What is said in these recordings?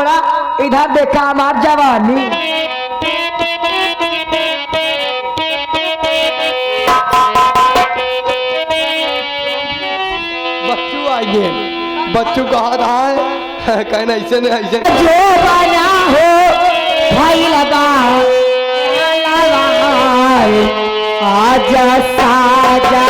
लगा इधर देखा हमार जवानी। बच्चू आइए, बच्चू कहा रहा है कहना ऐसे नहीं ऐसे जो बना हो भाई लगा आजा साजा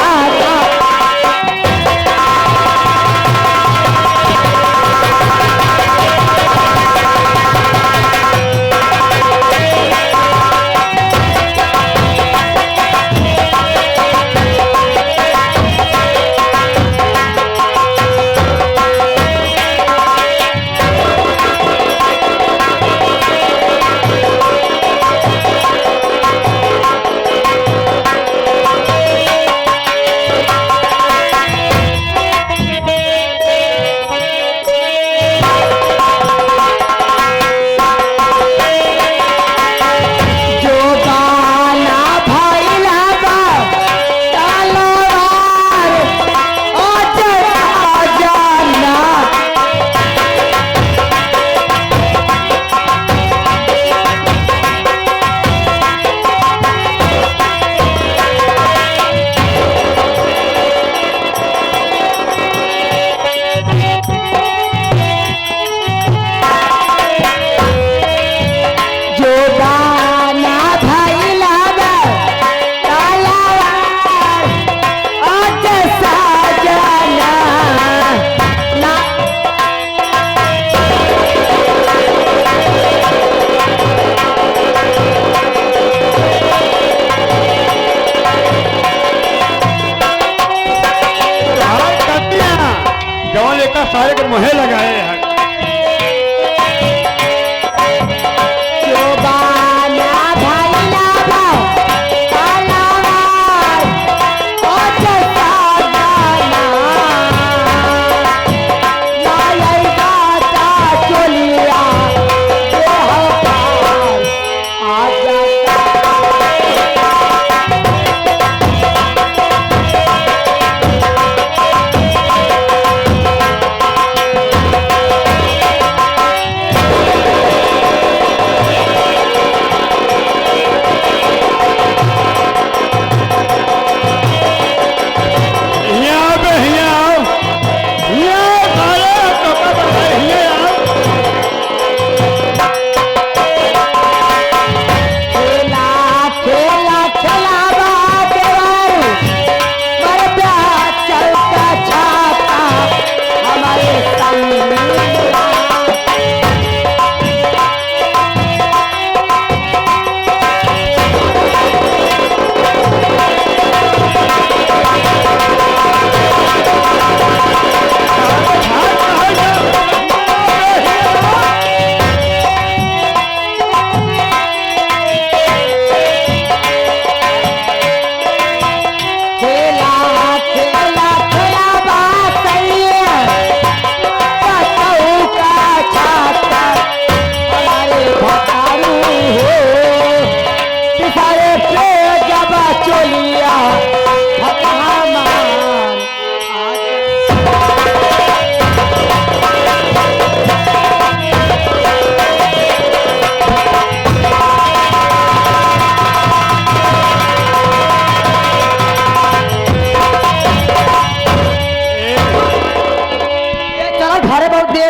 सारे को मोहे लगाए हैं।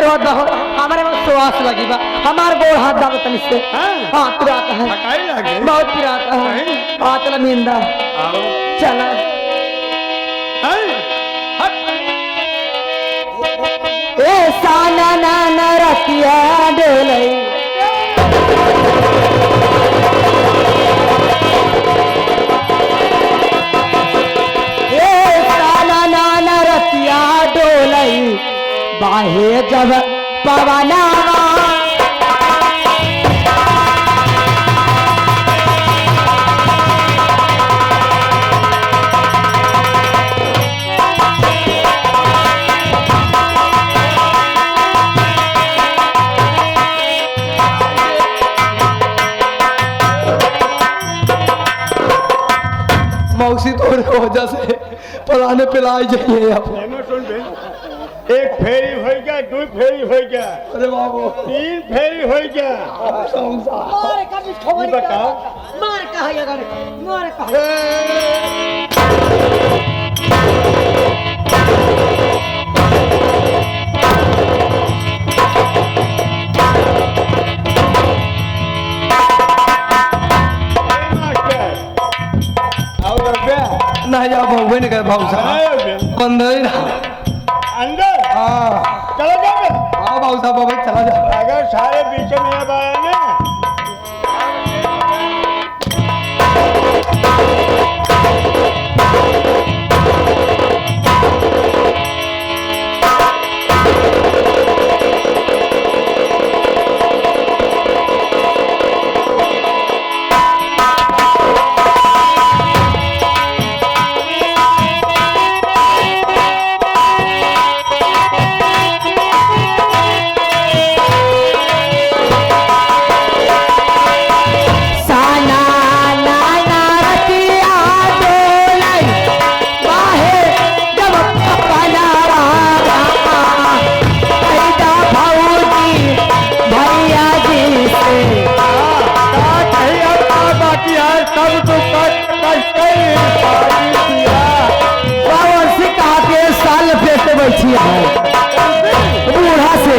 हमारे में सुवास लगी बा हमार गोड़ हाथ दावे तनी से हां पिराता है थकाई लगे बहुत पिराता है आ चला मींदा आओ चला ए साना ना ना रतिया डोलई ए साना ना ना रतिया डोलई बाहे जब पवना मौसी तोरे वजह से पलाने पिलाई जाइए आप एक फेरी हो गया, दो फेरी हो गया, अरे बाबू तीन फेरी हो गया। मार का भी खबर ये बताओ। मार का है अगर मार का और रुपया नहीं जा बहु नहीं कर भाऊ साहब बंद ही रहा। अंदर हाँ चला जाओगे। हाँ भाऊ साहब बाबा चला जा। अगर सारे पीछे में अब आए ना साना नाना रतिया डोलाई बाहे जब अपना पैदा भौजी भैया जी से बाकी है सब तो बावन से कहा के साल पेट बैठी है बूढ़ा से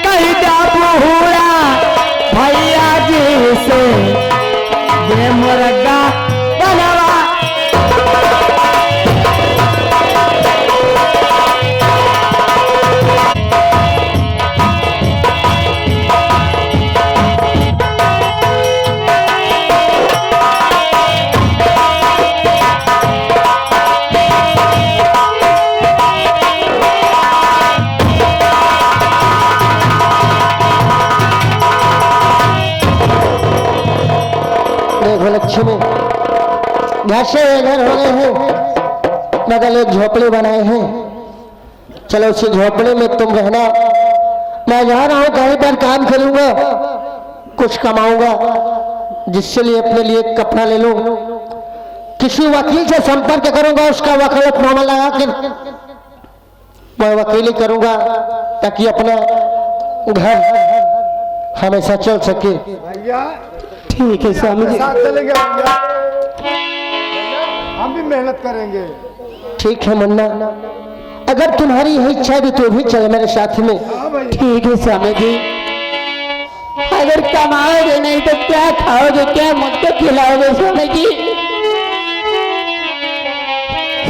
कैदा बूढ़ा भैया जी से ये मुर्गा बनवा देखो लक्ष्मी घर से घर हो गए हैं मगर एक झोपड़ी बनाए हैं। चलो उसी झोपड़ी में तुम रहना, मैं जा रहा हूँ कहीं पर काम करूंगा, कुछ कमाऊंगा जिससे लिए अपने लिए कपड़ा ले लूं। किसी वकील से संपर्क करूंगा, उसका वकालतनामा लगा कर मैं वकीली करूंगा ताकि अपना घर हमेशा चल सके। भैया ठीक है स्वामी जी। साथ चलेंगे भैया, हम भी मेहनत करेंगे। ठीक है मुन्ना, अगर तुम्हारी यही इच्छा है तो भी चल मेरे साथ में। हाँ भैया। ठीक है स्वामी जी। अगर कमाओगे नहीं तो क्या खाओगे, क्या मुझको खिलाओगे स्वामी जी?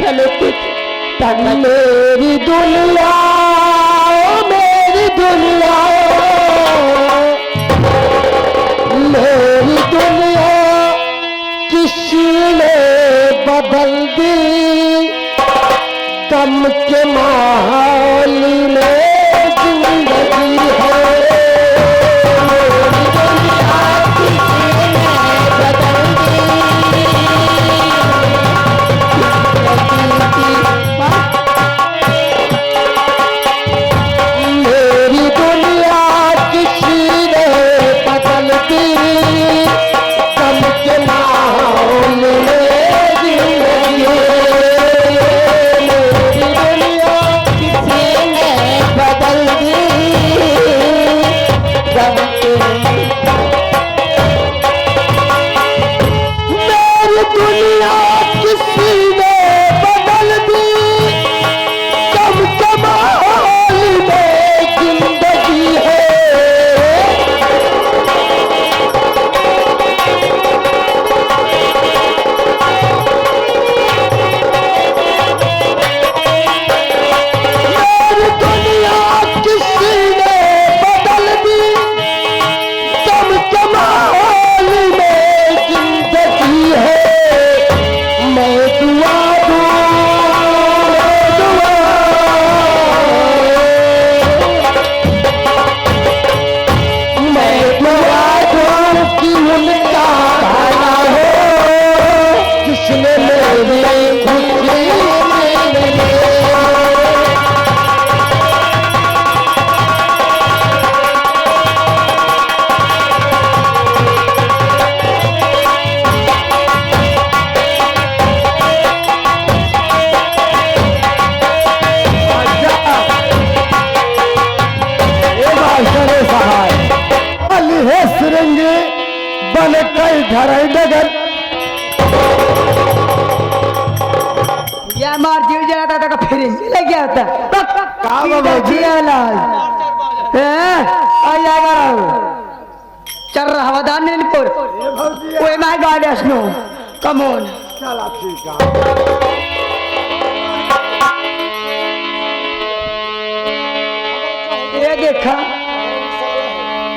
चलो कुछ मेरी दुनिया मेरी दुनिया मेरी दुनिया किसी ने बदल दी, गम के माहौल में जिंदगी है। मेरी दुनिया किसी ने बदल दी, हमार जीव जलाता था फिर लग गया होता चल रहा हवादार नीलपुर ओए माय गॉड स्नो कम ऑन चला ठीक है ये देखा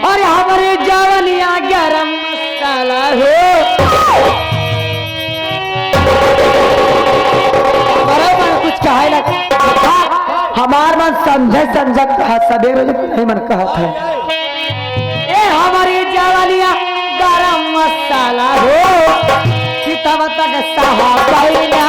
और हमारे जवानिया गरम मसाला हो बराबर कुछ कहा लग हमार मन समझे समझ कहा सवेरे नहीं मन कहा था ए हमारी जवानिया गरम मसाला हो तब तक सहा पाइना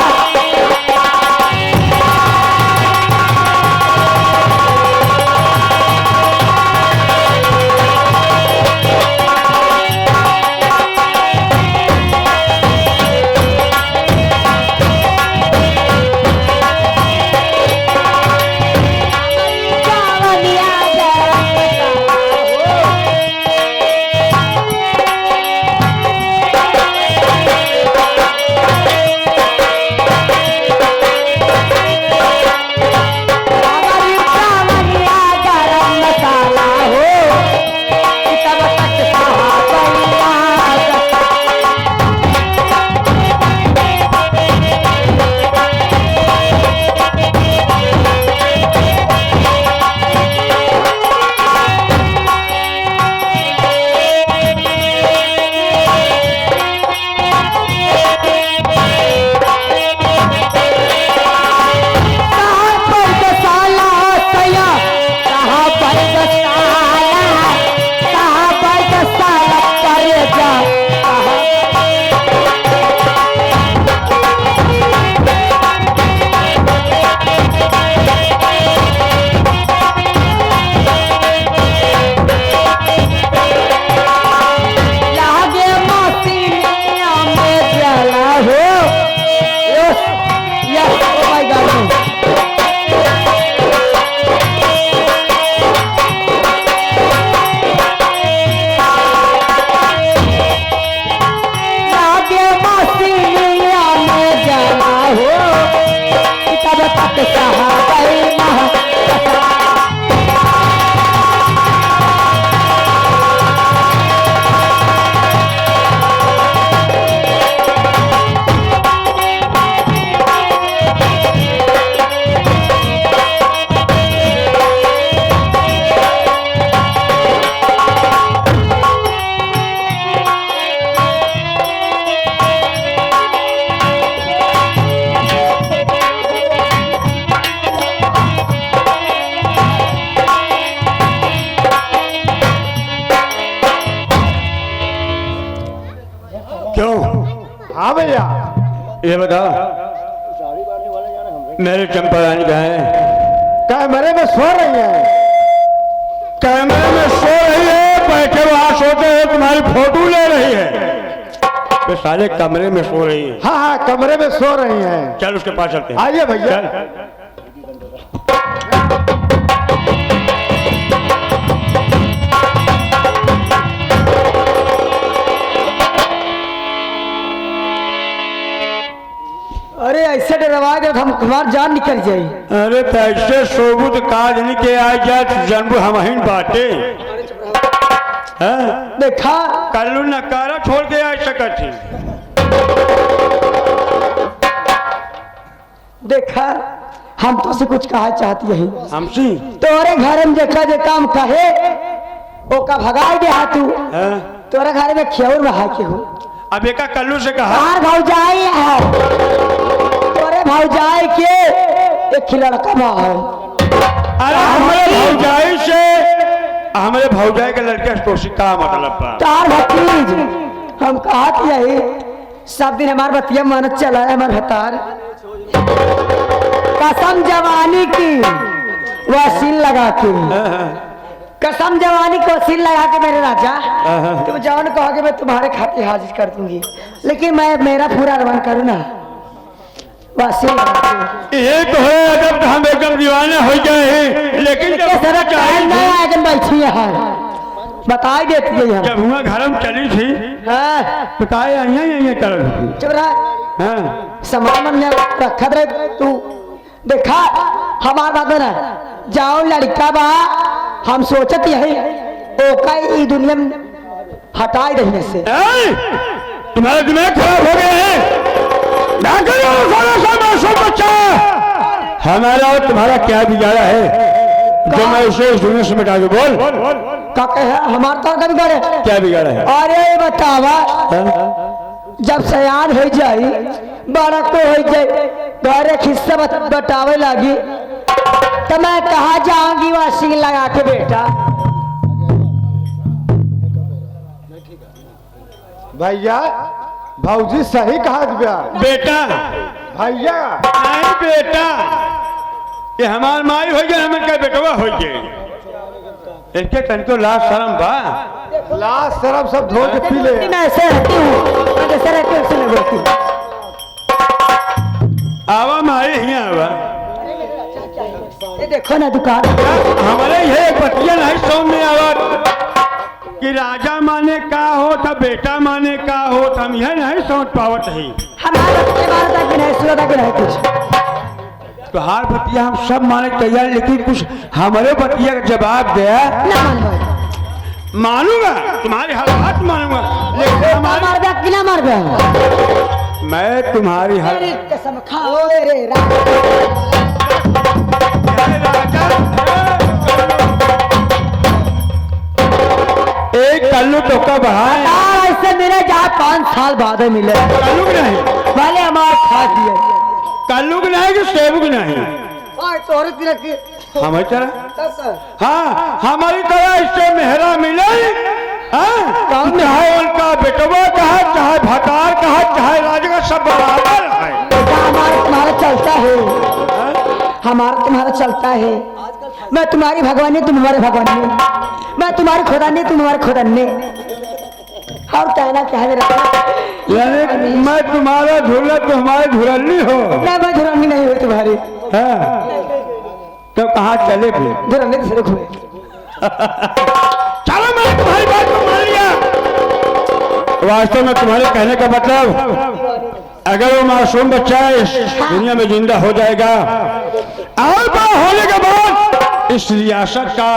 हाँ भैया ये बता मेरे चंपा रानी कहाँ है? कैमरे में सो रही है। कैमरे में सो रही है, बैठे वहां सोते हैं, तुम्हारी फोटो ले रही है। वे साले कमरे में सो रही है। हाँ हाँ कमरे में सो रही हैं। चल उसके पास चलते हैं। आइए भैया। चल। अरे ऐसे डरवा दे हम हमार जान निकल जाई। अरे पैसे सोबुत काज नहीं के आ जात जन्म हमहिन बाटे हैं? देखा कल्लू नकारा छोड़ के आ सकत थी। देखा हम तो से कुछ कहा चाहती है हमसी तोरे घर में देखा जे काम कहे ओ का भगाई दे तू हैं? तोरे घर में खेवर में हाके हो अब एका कल्लू से कहा हार भौजाई है तोरे भौजाई के एक लड़का माँ है। अरे हमारे भौजाई के लड़के तो का मतलब बा? चार भतीज हम कहा कि यही सब दिन हमार बतिया मानत चला है हमार हतार कसम जवानी की वसील लगा के कसम जवानी को वसील लगा के मेरे राजा तुम जवान कहोगे मैं तुम्हारे खातिर हाजिर कर दूंगी लेकिन मैं मेरा पूरा अरमान करूँ ना वसील लगा के ये तो है अगर हम एकदम दीवाने हो जाए लेकिन जब बैठी है बताई देती है जब हुआ घर में चली थी हाँ तो कहा यहाँ कर चुप रहा हाँ सामान मन में रखत रहे तू देखा हमार बात ना जाओ लड़का बा हम सोचत यही ओका ई दुनिया में हटाई दही में से ए, तुम्हारे दिमाग खराब हो गए हैं। ना करो सारा सा मासूम बच्चा। हमारा और तुम्हारा क्या बिगाड़ा है जो मैं उसे इस दुनिया से मिटा दूं? बोल का कहे हमार तो कभी करे क्या बिगाड़ा है? अरे बतावा हाँ? जब सयान हो जाई बड़ा को हो जाए घर एक हिस्सा बटावे लगी तो मैं कहा जाऊंगी वाशिंग लगा के बेटा। भैया भौजी सही कहा दिया बेटा भैया। नहीं बेटा, ये हमार माई हो गए, हमें क्या बेटवा हो गए। इनके तनको लाज शर्म बा। लाश शराब सब धो के पी ले। मैं ऐसे रहती हूँ मैं जैसे रहती हूँ वैसे नहीं बोलती हूँ। आवा माई ही आवा। ये देखो ना दुकान हमारे ये बतिया नहीं समझ में आवा कि राजा माने का हो था बेटा माने का हो था, हम यह नहीं समझ पावत ही। हमारा बच्चे मारता कि नहीं सुनता कि नहीं कुछ तो हार बतिया हम सब माने तैयार, लेकिन कुछ हमारे बतिया का जवाब दे। ना मानो मानूंगा तुम्हारी हर बात मानूंगा, लेकिन हमारे मार बैग कि ना मार बैग मैं तुम्हारी हर तेरी कसम खाओ रे राजा। एक कल्लू तो का बढ़ाए ऐसे मेरे जहाँ 5 साल बाद ही मिले कल्लू नहीं, वाले हमारे खा दिए कल्लू की नहीं कि सेबू की नहीं, और तोरे की रखी हमारी तरह। तब कर हाँ हमारी तरह इससे मेहरा मिले। हाँ चाहे उनका बेटवा कहा, चाहे भतार कहा, चाहे राजा का, सब बराबर है। बेटा हमारा तुम्हारा चलता है हमारा तुम्हारा चलता है। मैं तुम्हारी भगवानी तुम हमारे भगवानी, मैं तुम्हारी खुदानी तुम हमारे खुदानी। और कहना क्या है मेरा यानी मैं तुम्हारा झूला तो हमारे झुरनी हो। मैं धुरानी नहीं हुई तुम्हारी। हाँ तो कहाँ चले फिर? धुरानी तो सिर्फ हुए चलो मैं तुम्हारी बात को मान लिया। वास्तव में तुम्हारे कहने का मतलब अगर वो मासूम बच्चा इस दुनिया में जिंदा हो जाएगा और बड़ा होने के बाद इस रियासत का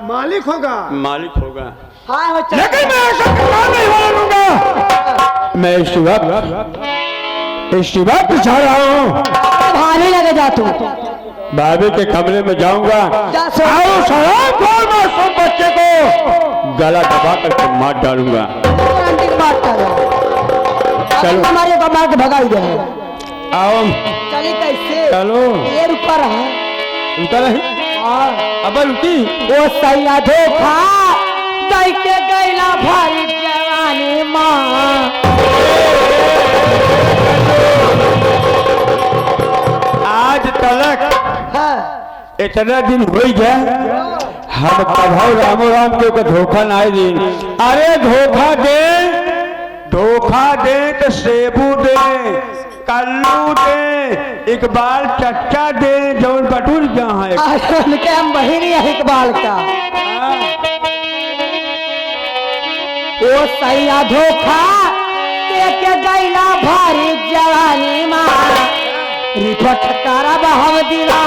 मालिक होगा। मालिक होगा, हाँ वो चल लेकिन मैं ऐसा काम नहीं होने दूंगा। मैं इस वक्त जा रहा हूँ, भारी लगे जा तू बाबे के कमरे में जाऊंगा जा सो। और सलाम खोल मासूम बच्चे को गला दबा करके मार डालूंगा। आंटी की बात कर चलो। हमारे को मार के भगाई दे आओ चली कैसे चलो। ये रुका रहा रुका रही, अब रुकी। वो सैया धोखा दई के गैला भारी जवानी माँ। आज तलक हाँ इतना दिन हो गया हम कभाव रामो राम के ऊपर धोखा ना दी। अरे धोखा दे तो सेबू दे, कल्लू दे, इकबाल चच्चा दे, जौन बटूर जहाँ है। उनके हम बहिनी है इकबाल का। वो सैया धोखा दे के गैला भारी जवानी माँ। रिपोर्ट करब हम दिला